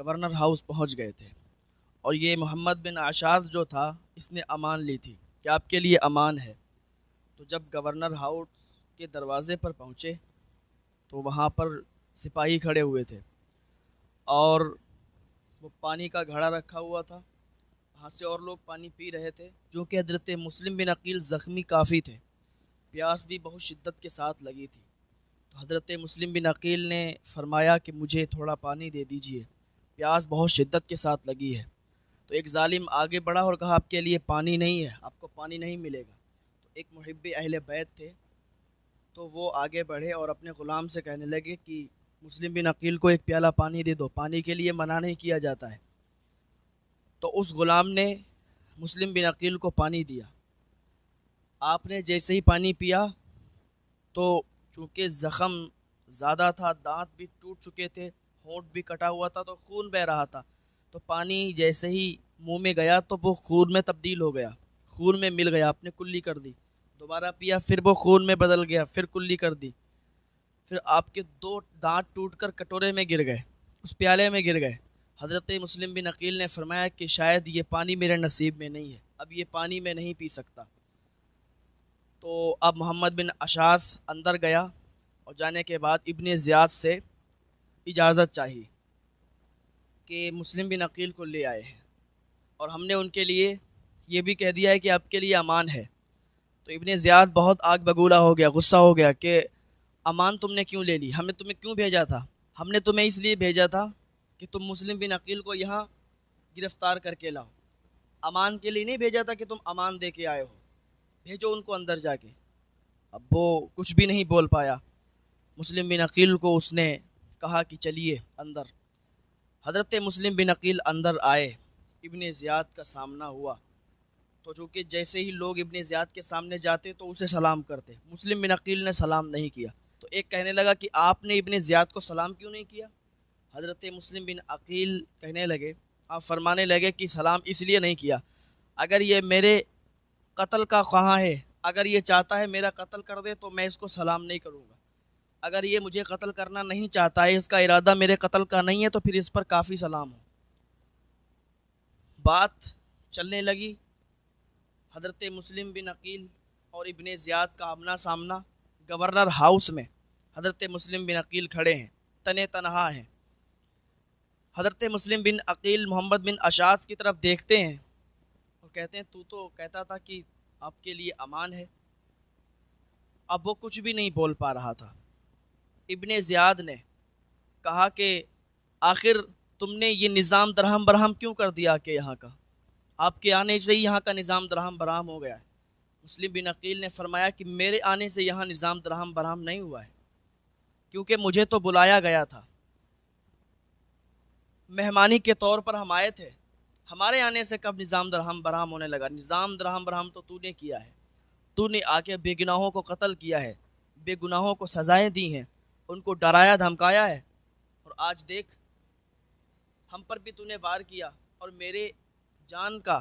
Governor house پہنچ گئے تھے، اور یہ محمد بن عشاذ جو تھا اس نے امان لی تھی کہ آپ کے لیے امان ہے۔ تو جب گورنر ہاؤس کے دروازے پر پہنچے تو وہاں پر سپاہی کھڑے ہوئے تھے، اور وہ پانی کا گھڑا رکھا ہوا تھا، وہاں سے اور لوگ پانی پی رہے تھے، جو کہ حضرت مسلم بن عقیل زخمی کافی تھے، پیاس بھی بہت شدت کے ساتھ لگی تھی۔ تو حضرت مسلم بن عقیل نے فرمایا کہ مجھے تھوڑا پانی دے دیجئے، پیاس بہت شدت کے ساتھ لگی ہے۔ تو ایک ظالم آگے بڑھا اور کہا آپ کے لیے پانی نہیں ہے، آپ کو پانی نہیں ملے گا۔ تو ایک محب اہل بیت تھے، تو وہ آگے بڑھے اور اپنے غلام سے کہنے لگے کہ مسلم بن عقیل کو ایک پیالہ پانی دے دو، پانی کے لیے منع نہیں کیا جاتا ہے۔ تو اس غلام نے مسلم بن عقیل کو پانی دیا۔ آپ نے جیسے ہی پانی پیا تو چونکہ زخم زیادہ تھا، دانت بھی ٹوٹ چکے تھے، ہونٹ بھی کٹا ہوا تھا، تو خون بہہ رہا تھا، تو پانی جیسے ہی منہ میں گیا تو وہ خون میں تبدیل ہو گیا، خون میں مل گیا، آپ نے کلی کر دی۔ دوبارہ پیا، پھر وہ خون میں بدل گیا، پھر کلی کر دی، پھر آپ کے دو دانت ٹوٹ کر کٹورے میں گر گئے، اس پیالے میں گر گئے۔ حضرت مسلم بن عقیل نے فرمایا کہ شاید یہ پانی میرے نصیب میں نہیں ہے، اب یہ پانی میں نہیں پی سکتا۔ تو اب محمد بن عشاذ اندر گیا، اور جانے کے بعد ابن زیاد سے اجازت چاہی کہ مسلم بن عقیل کو لے آئے ہیں، اور ہم نے ان کے لیے یہ بھی کہہ دیا ہے کہ آپ کے لیے امان ہے۔ تو ابن زیاد بہت آگ بگولا ہو گیا، غصہ ہو گیا کہ امان تم نے کیوں لے لی، ہم نے تمہیں کیوں بھیجا تھا؟ ہم نے تمہیں اس لیے بھیجا تھا کہ تم مسلم بن عقیل کو یہاں گرفتار کر کے لاؤ، امان کے لیے نہیں بھیجا تھا کہ تم امان دے کے آئے ہو، بھیجو ان کو اندر جا کے۔ اب وہ کچھ بھی نہیں بول پایا، مسلم بن عقیل کو اس نے کہا کہ چلیے اندر۔ حضرت مسلم بن عقیل اندر آئے، ابن زیاد کا سامنا ہوا، تو چونکہ جیسے ہی لوگ ابن زیاد کے سامنے جاتے تو اسے سلام کرتے، مسلم بن عقیل نے سلام نہیں کیا۔ تو ایک کہنے لگا کہ آپ نے ابن زیاد کو سلام کیوں نہیں کیا؟ حضرت مسلم بن عقیل کہنے لگے، آپ فرمانے لگے کہ سلام اس لیے نہیں کیا، اگر یہ میرے قتل کا خواہاں ہے، اگر یہ چاہتا ہے میرا قتل کر دے تو میں اس کو سلام نہیں کروں گا، اگر یہ مجھے قتل کرنا نہیں چاہتا ہے، اس کا ارادہ میرے قتل کا نہیں ہے، تو پھر اس پر کافی سلام ہو۔ بات چلنے لگی، حضرت مسلم بن عقیل اور ابن زیاد کا آمنا سامنا گورنر ہاؤس میں۔ حضرت مسلم بن عقیل کھڑے ہیں، تنے تنہا ہیں۔ حضرت مسلم بن عقیل محمد بن عشاذ کی طرف دیکھتے ہیں اور کہتے ہیں تو کہتا تھا کہ آپ کے لیے امان ہے۔ اب وہ کچھ بھی نہیں بول پا رہا تھا۔ ابن زیاد نے کہا کہ آخر تم نے یہ نظام درہم برہم کیوں کر دیا کہ یہاں کا، آپ کے آنے سے ہی یہاں کا نظام درہم برہم ہو گیا ہے۔ مسلم بن عقیل نے فرمایا کہ میرے آنے سے یہاں نظام درہم برہم نہیں ہوا ہے، کیونکہ مجھے تو بلایا گیا تھا، مہمانی کے طور پر ہم آئے تھے، ہمارے آنے سے کب نظام درہم برہم ہونے لگا؟ نظام درہم برہم تو نے کیا ہے، تو نے آ کے بے گناہوں کو قتل کیا ہے، بے گناہوں کو سزائیں دی ہیں، ان کو ڈرایا دھمکایا ہے، اور آج دیکھ ہم پر بھی تو نے وار کیا، اور میرے جان کا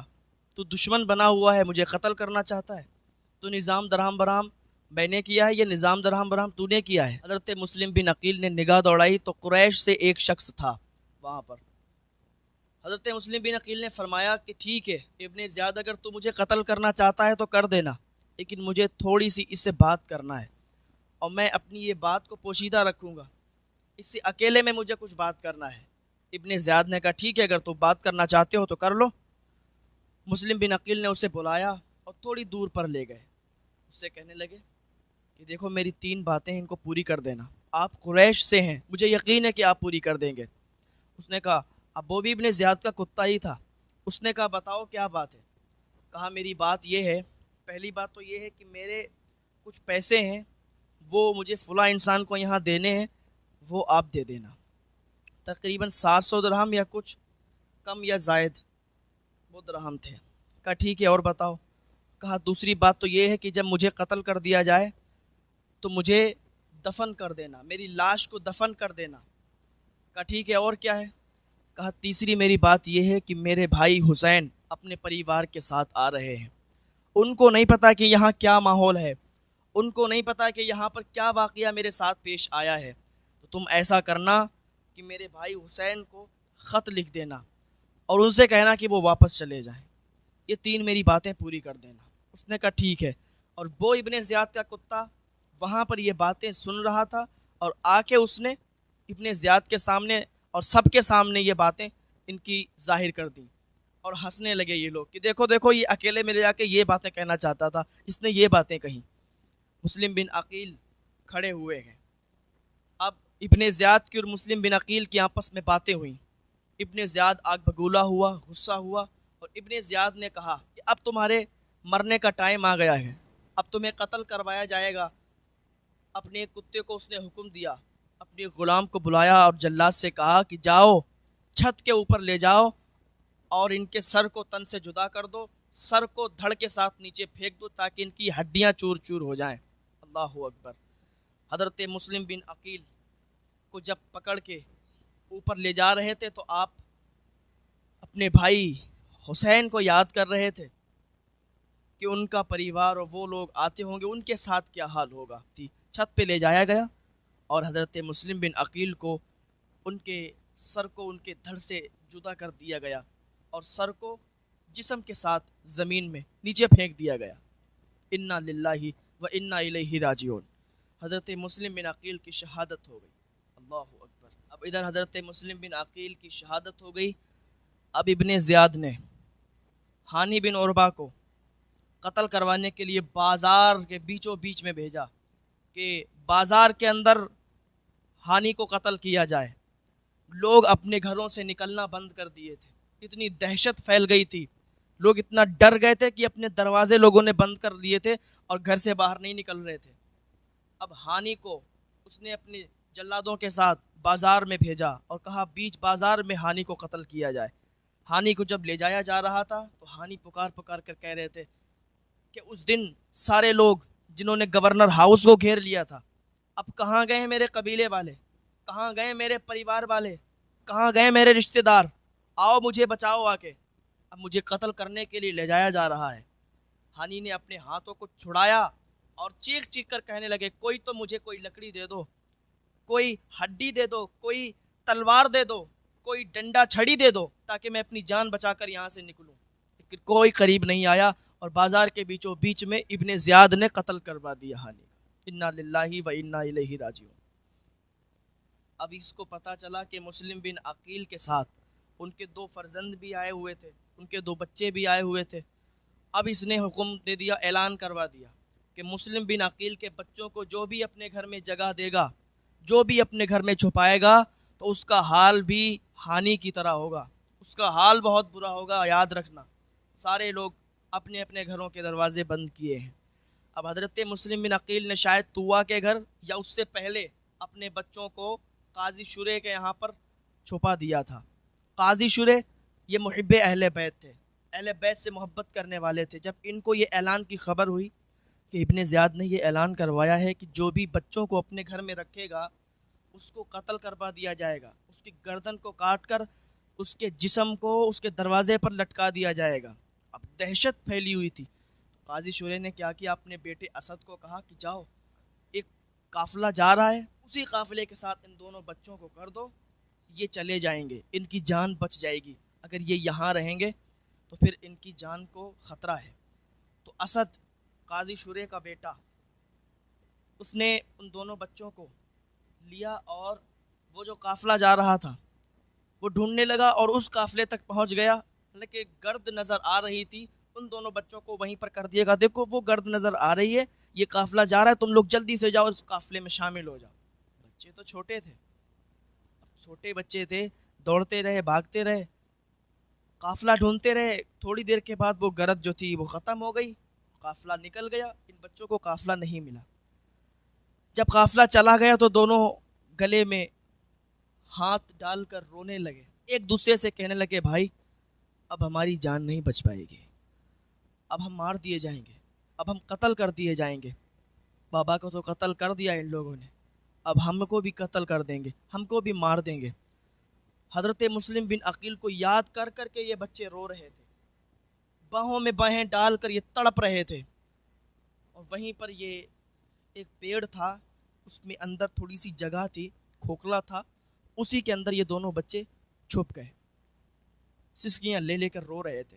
تو دشمن بنا ہوا ہے، مجھے قتل کرنا چاہتا ہے۔ تو نظام درہم برہم میں نے کیا ہے، یہ نظام درہم برہم تو نے کیا ہے؟ حضرت مسلم بن عقیل نے نگاہ دوڑائی تو قریش سے ایک شخص تھا وہاں پر۔ حضرت مسلم بن عقیل نے فرمایا کہ ٹھیک ہے ابن زیاد، اگر تو مجھے قتل کرنا چاہتا ہے تو کر دینا، لیکن مجھے تھوڑی سی اس سے بات کرنا ہے، اور میں اپنی یہ بات کو پوشیدہ رکھوں گا، اس سے اکیلے میں مجھے کچھ بات کرنا ہے۔ ابن زیاد نے کہا ٹھیک ہے، اگر تو بات کرنا چاہتے ہو تو کر لو۔ مسلم بن عقیل نے اسے بلایا اور تھوڑی دور پر لے گئے، اس سے کہنے لگے کہ دیکھو میری 3 باتیں ہیں، ان کو پوری کر دینا، آپ قریش سے ہیں، مجھے یقین ہے کہ آپ پوری کر دیں گے۔ اس نے کہا، اب وہ بھی ابن زیاد کا کتا ہی تھا، اس نے کہا بتاؤ کیا بات ہے؟ کہا میری بات یہ ہے، پہلی بات تو یہ ہے کہ میرے کچھ پیسے ہیں، وہ مجھے فلاں انسان کو یہاں دینے ہیں، وہ آپ دے دینا، تقریباً 700 درہم یا کچھ کم یا زائد وہ درہم تھے۔ کہا ٹھیک ہے، اور بتاؤ؟ کہا دوسری بات تو یہ ہے کہ جب مجھے قتل کر دیا جائے تو مجھے دفن کر دینا، میری لاش کو دفن کر دینا۔ کہا ٹھیک ہے، اور کیا ہے؟ کہا تیسری میری بات یہ ہے کہ میرے بھائی حسین اپنے پریوار کے ساتھ آ رہے ہیں، ان کو نہیں پتا کہ یہاں کیا ماحول ہے، ان کو نہیں پتا کہ یہاں پر کیا واقعہ میرے ساتھ پیش آیا ہے، تو تم ایسا کرنا کہ میرے بھائی حسین کو خط لکھ دینا اور ان سے کہنا کہ وہ واپس چلے جائیں، یہ 3 میری باتیں پوری کر دینا۔ اس نے کہا ٹھیک ہے، اور وہ ابن زیاد کا کتا وہاں پر یہ باتیں سن رہا تھا، اور آ کے اس نے ابن زیاد کے سامنے اور سب کے سامنے یہ باتیں ان کی ظاہر کر دیں، اور ہنسنے لگے یہ لوگ کہ دیکھو دیکھو یہ اکیلے میں لے جا کے یہ باتیں کہنا چاہتا تھا، اس نے یہ باتیں کہیں۔ مسلم بن عقیل کھڑے ہوئے ہیں۔ اب ابن زیاد کی اور مسلم بن عقیل کی آپس میں باتیں ہوئیں۔ ابن زیاد آگ بگولا ہوا، غصہ ہوا، اور ابن زیاد نے کہا کہ اب تمہارے مرنے کا ٹائم آ گیا ہے، اب تمہیں قتل کروایا جائے گا۔ اپنے کتے کو اس نے حکم دیا، اپنے غلام کو بلایا اور جلاد سے کہا کہ جاؤ چھت کے اوپر لے جاؤ اور ان کے سر کو تن سے جدا کر دو، سر کو دھڑ کے ساتھ نیچے پھینک دو تاکہ ان کی ہڈیاں چور چور ہو جائیں۔ اللہ اکبر۔ حضرت مسلم بن عقیل کو جب پکڑ کے اوپر لے جا رہے تھے تو آپ اپنے بھائی حسین کو یاد کر رہے تھے کہ ان کا پریوار اور وہ لوگ آتے ہوں گے، ان کے ساتھ کیا حال ہوگا۔ چھت پہ لے جایا گیا اور حضرت مسلم بن عقیل کو ان کے سر کو ان کے دھڑ سے جدا کر دیا گیا اور سر کو جسم کے ساتھ زمین میں نیچے پھینک دیا گیا۔ انا للہ و انا الیہ راجعون۔ حضرت مسلم بن عقیل کی شہادت ہو گئی۔ اللہ اکبر۔ اب ادھر حضرت مسلم بن عقیل کی شہادت ہو گئی۔ اب ابن زیاد نے ہانی بن عربہ کو قتل کروانے کے لیے بازار کے بیچوں بیچ میں بھیجا کہ بازار کے اندر ہانی کو قتل کیا جائے۔ لوگ اپنے گھروں سے نکلنا بند کر دیے تھے، اتنی دہشت پھیل گئی تھی، لوگ اتنا ڈر گئے تھے کہ اپنے دروازے لوگوں نے بند کر دیے تھے اور گھر سے باہر نہیں نکل رہے تھے۔ اب ہانی کو اس نے اپنے جلادوں کے ساتھ بازار میں بھیجا اور کہا بیچ بازار میں ہانی کو قتل کیا جائے۔ ہانی کو جب لے جایا جا رہا تھا تو ہانی پکار پکار کر کہہ رہے تھے کہ اس دن سارے لوگ جنہوں نے گورنر ہاؤس کو گھیر لیا تھا، اب کہاں گئے میرے قبیلے والے، کہاں گئے میرے پریوار والے، کہاں گئے میرے رشتہ دار، آؤ مجھے بچاؤ آ کے، اب مجھے قتل کرنے کے لیے لے جایا جا رہا ہے۔ ہانی نے اپنے ہاتھوں کو چھڑایا اور چیخ چیخ کر کہنے لگے کوئی تو مجھے کوئی لکڑی دے دو، کوئی ہڈی دے دو، کوئی تلوار دے دو، کوئی ڈنڈا چھڑی دے دو تاکہ میں اپنی جان بچا کر یہاں سے نکلوں۔ لیکن کوئی قریب نہیں آیا اور بازار کے بیچوں بیچ میں ابن زیاد نے قتل کروا دیا ہانی کا۔ انا للہ و انا الیہ راجعون۔ اب اس کو پتہ چلا کہ مسلم بن عقیل کے ساتھ ان کے 2 فرزند بھی آئے ہوئے تھے، ان کے 2 بچے بھی آئے ہوئے تھے۔ اب اس نے حکم دے دیا، اعلان کروا دیا کہ مسلم بن عقیل کے بچوں کو جو بھی اپنے گھر میں جگہ دے گا، جو بھی اپنے گھر میں چھپائے گا، تو اس کا حال بھی ہانی کی طرح ہوگا، اس کا حال بہت برا ہوگا، یاد رکھنا۔ سارے لوگ اپنے اپنے گھروں کے دروازے بند کیے ہیں۔ اب حضرت مسلم بن عقیل نے شاید طوا کے گھر یا اس سے پہلے اپنے بچوں کو قاضی شرح کے یہاں پر چھپا دیا تھا۔ قاضی شرح یہ محب اہل بیت تھے، اہل بیت سے محبت کرنے والے تھے۔ جب ان کو یہ اعلان کی خبر ہوئی کہ ابن زیاد نے یہ اعلان کروایا ہے کہ جو بھی بچوں کو اپنے گھر میں رکھے گا اس کو قتل کروا دیا جائے گا، اس کی گردن کو کاٹ کر اس کے جسم کو اس کے دروازے پر لٹکا دیا جائے گا، اب دہشت پھیلی ہوئی تھی۔ قاضی شرح نے کیا کیا، اپنے بیٹے اسد کو کہا کہ جاؤ، ایک قافلہ جا رہا ہے، اسی قافلے کے ساتھ ان دونوں بچوں کو کر دو، یہ چلے جائیں گے، ان کی جان بچ جائے گی، اگر یہ یہاں رہیں گے تو پھر ان کی جان کو خطرہ ہے۔ تو اسد قاضی شرح کا بیٹا، اس نے ان دونوں بچوں کو لیا اور وہ جو قافلہ جا رہا تھا وہ ڈھونڈنے لگا اور اس قافلے تک پہنچ گیا، حالانکہ گرد نظر آ رہی تھی، ان دونوں بچوں کو وہیں پر کر دیے گا، دیکھو وہ گرد نظر آ رہی ہے، یہ قافلہ جا رہا ہے، تم لوگ جلدی سے جاؤ اس قافلے میں شامل ہو جاؤ۔ بچے تو چھوٹے تھے، چھوٹے بچے تھے، دوڑتے رہے، بھاگتے رہے، قافلہ ڈھونڈتے رہے، تھوڑی دیر کے بعد وہ گرد جو تھی وہ ختم ہو گئی، قافلہ نکل گیا، ان بچوں کو قافلہ نہیں ملا۔ جب قافلہ چلا گیا تو دونوں گلے میں ہاتھ ڈال کر رونے لگے، ایک دوسرے سے کہنے لگے بھائی اب ہماری جان نہیں بچ پائے گی، اب ہم مار دیے جائیں گے، اب ہم قتل کر دیے جائیں گے، بابا کو تو قتل کر دیا ان لوگوں نے، اب ہم کو بھی قتل کر دیں گے، ہم کو بھی مار دیں گے۔ حضرت مسلم بن عقیل کو یاد کر کر کے یہ بچے رو رہے تھے، باہوں میں باہیں ڈال کر یہ تڑپ رہے تھے، اور وہیں پر یہ ایک پیڑ تھا، اس میں اندر تھوڑی سی جگہ تھی، کھوکھلا تھا، اسی کے اندر یہ دونوں بچے چھپ گئے، سسکیاں لے لے کر رو رہے تھے۔